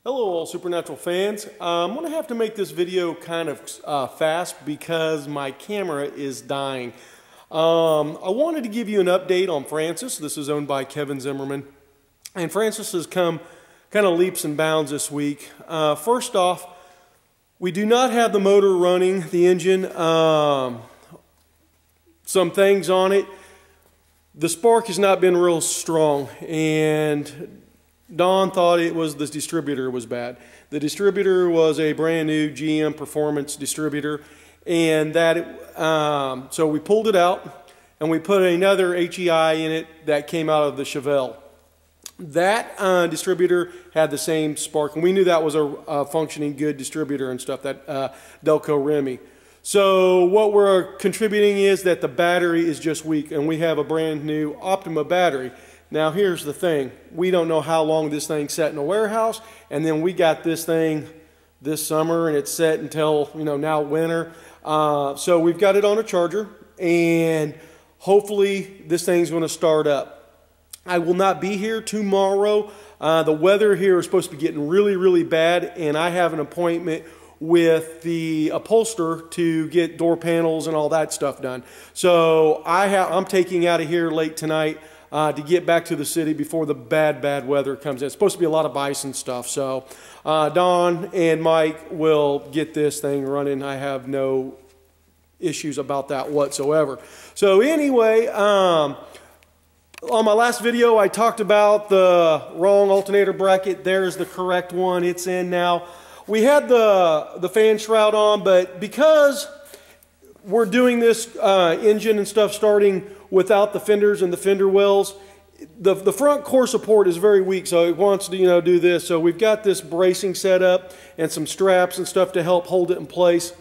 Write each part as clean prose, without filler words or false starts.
Hello all Supernatural fans. I'm going to have to make this video kind of fast because my camera is dying. I wanted to give you an update on Francis. This is owned by Kevin Zimmerman. And Francis has come kind of leaps and bounds this week. First off, we do not have the motor running, the engine. Some things on it. The spark has not been real strong, and Don thought it was the distributor was bad. The distributor was a brand new GM Performance distributor, and so we pulled it out and we put another HEI in it that came out of the Chevelle. That distributor had the same spark, and we knew that was a functioning good distributor and stuff, that Delco Remy. So what we're contributing is that the battery is just weak, and we have a brand new Optima battery. Now here's the thing, we don't know how long this thing sat in a warehouse, and then we got this thing this summer and it's set until, now winter. So we've got it on a charger, and hopefully this thing's going to start up. I will not be here tomorrow. The weather here is supposed to be getting really, really bad, and I have an appointment with the upholsterer to get door panels and all that stuff done. So I'm taking out of here late tonight to get back to the city before the bad weather comes in. It's supposed to be a lot of bison stuff. So Don and Mike will get this thing running. I have no issues about that whatsoever. So anyway, on my last video I talked about the wrong alternator bracket. There's the correct one. It's in now. We had the fan shroud on, but because we're doing this engine and stuff starting without the fenders and the fender wells, the front core support is very weak, so it wants to do this. So we've got this bracing set up and some straps and stuff to help hold it in place.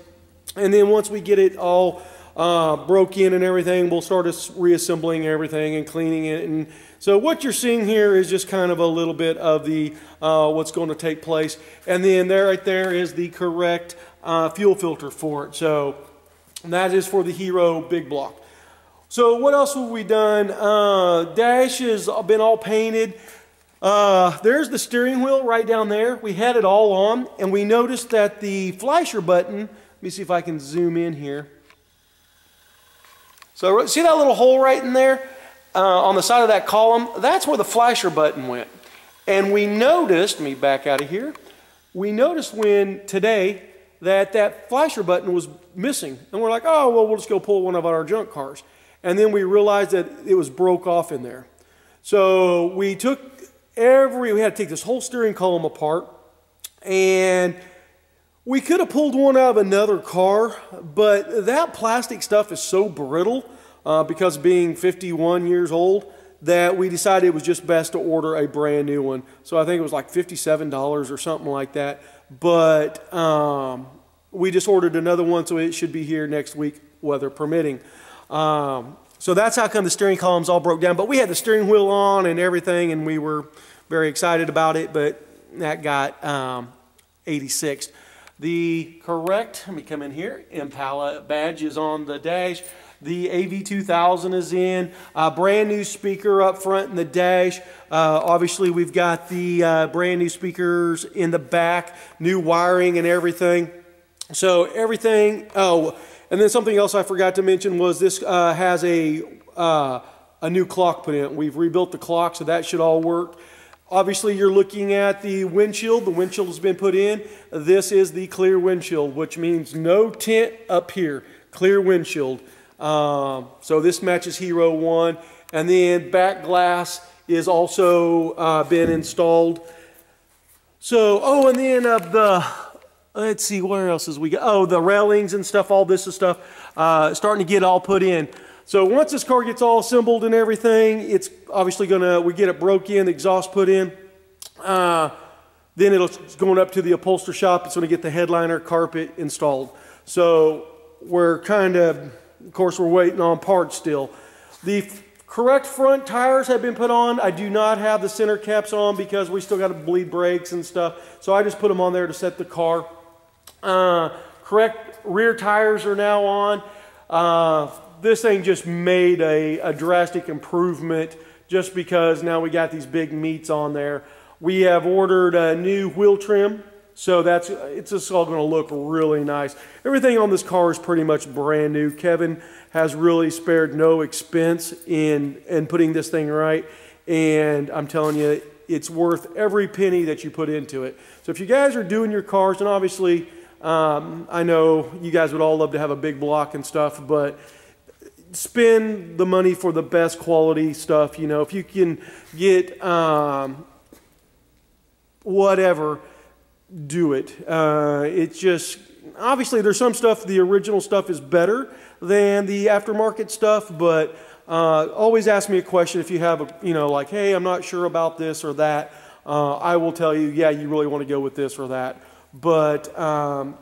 And then once we get it all broke in and everything, we'll start reassembling everything and cleaning it. And so what you're seeing here is just kind of a little bit of the what's going to take place. And then right there is the correct fuel filter for it. So that is for the Hero big block. So what else have we done? Dash has been all painted. There's the steering wheel right down there. We had it all on, and we noticed that the flasher button, let me see if I can zoom in here. So see that little hole right in there on the side of that column? That's where the flasher button went. And we noticed, let me back out of here, we noticed today that flasher button was missing. And we're like, oh, well, we'll just go pull one of our junk cars. And then we realized that it was broke off in there. So we had to take this whole steering column apart, and we could have pulled one out of another car, but that plastic stuff is so brittle because being 51 years old that we decided it was just best to order a brand new one. So I think it was like $57 or something like that. But we just ordered another one, so it should be here next week, weather permitting. So that's how come the steering columns all broke down. But we had the steering wheel on and everything, and we were very excited about it, but that got 86. The correct, let me come in here, Impala badge is on the dash. The AV2000 is in. Brand new speaker up front in the dash. Obviously, we've got the brand new speakers in the back, new wiring and everything. So everything, and then something else I forgot to mention was this has a new clock put in. We've rebuilt the clock, so that should all work. Obviously, you're looking at the windshield. The windshield has been put in. This is the clear windshield, which means no tint up here. Clear windshield. So this matches Hero 1. And then back glass is also been installed. So, and then let's see, where else is we got? Oh, the railings and stuff, all this is stuff starting to get all put in. So once this car gets all assembled and everything, it's obviously we get it broke in, the exhaust put in. Then it's going up to the upholsterer shop. It's going to get the headliner carpet installed. So we're of course, we're waiting on parts still. The correct front tires have been put on. I do not have the center caps on because we still got to bleed brakes and stuff. So I just put them on there to set the car. Correct rear tires are now on. This thing just made a drastic improvement just because now we got these big meats on there. We have ordered a new wheel trim, so it's just all going to look really nice. Everything on this car is pretty much brand new. Kevin has really spared no expense in putting this thing right, and I'm telling you, it's worth every penny that you put into it. So if you guys are doing your cars, and obviously I know you guys would all love to have a big block and stuff, but spend the money for the best quality stuff. You know, if you can get whatever, do it. It's just, obviously there's some stuff, the original stuff is better than the aftermarket stuff, but always ask me a question if you have a, you know, like, hey, I'm not sure about this or that. I will tell you, yeah, you really want to go with this or that. But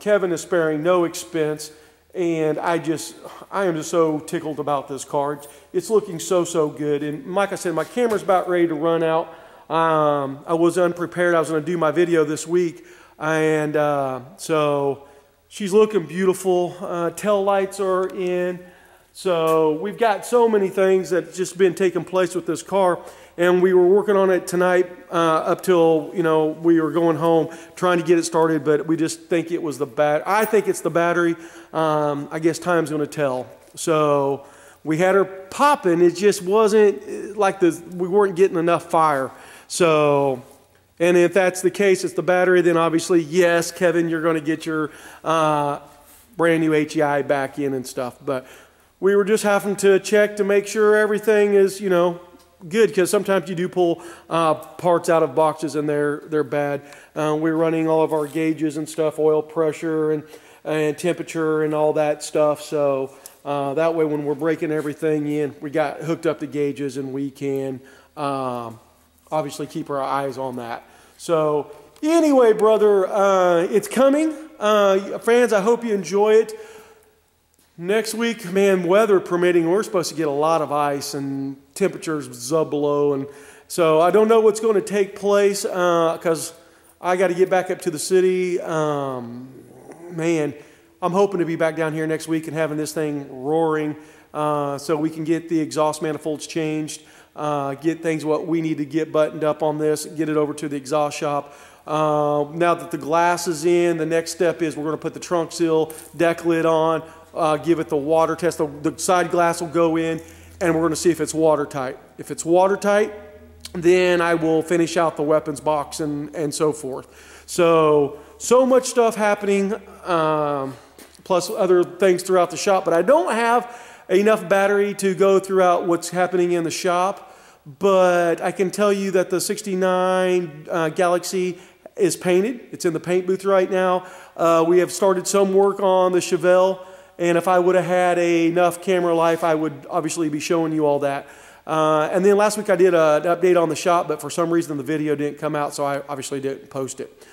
Kevin is sparing no expense, and I am just so tickled about this car. It's looking so good. And like I said, my camera's about ready to run out. I was unprepared. I was going to do my video this week, and so she's looking beautiful. Tail lights are in. So we've got so many things that's just been taking place with this car, and we were working on it tonight up till, you know, we were going home trying to get it started, but we just think it was the I think it's the battery. I guess time's going to tell. So we had her popping. It just wasn't like we weren't getting enough fire. So, and if that's the case, it's the battery, then obviously, yes, Kevin, you're going to get your brand new HEI back in and stuff. But we were just having to check to make sure everything is, you know, good, because sometimes you do pull parts out of boxes and they're bad. We're running all of our gauges and stuff, oil pressure and temperature and all that stuff. So that way when we're breaking everything in, we got hooked up the gauges and we can obviously keep our eyes on that. So anyway, brother, it's coming. Fans, I hope you enjoy it. Next week, man, weather permitting, we're supposed to get a lot of ice and temperatures below, and so I don't know what's going to take place because I got to get back up to the city. Man, I'm hoping to be back down here next week and having this thing roaring so we can get the exhaust manifolds changed, get things what we need to get buttoned up on this, get it over to the exhaust shop. Now that the glass is in, the next step is we're going to put the trunk seal deck lid on. Give it the water test. The side glass will go in, and we're going to see if it's watertight. If it's watertight, then I will finish out the weapons box and so forth. So much stuff happening, plus other things throughout the shop. But I don't have enough battery to go throughout what's happening in the shop. But I can tell you that the 69 Galaxy is painted. It's in the paint booth right now. We have started some work on the Chevelle. And if I would have had enough camera life, I would obviously be showing you all that. And then last week I did an update on the shop, but for some reason the video didn't come out, so I obviously didn't post it.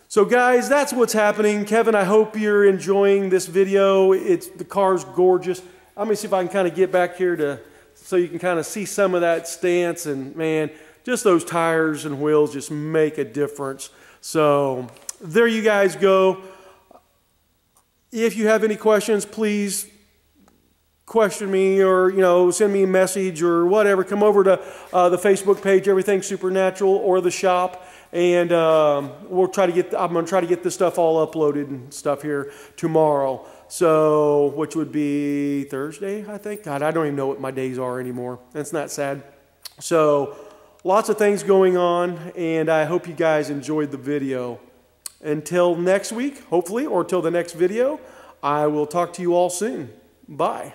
So guys, that's what's happening. Kevin, I hope you're enjoying this video. The car's gorgeous. Let me see if I can kind of get back here so you can kind of see some of that stance. And man, just those tires and wheels just make a difference. So there you guys go. If you have any questions, please question me or, you know, send me a message or whatever. Come over to the Facebook page, Everything Supernatural, or the shop, and we'll try to get. I'm going to try to get this stuff all uploaded and stuff here tomorrow. So, which would be Thursday, I think. God, I don't even know what my days are anymore. That's not sad. So, lots of things going on, and I hope you guys enjoyed the video. Until next week, hopefully, or till the next video, I will talk to you all soon. Bye.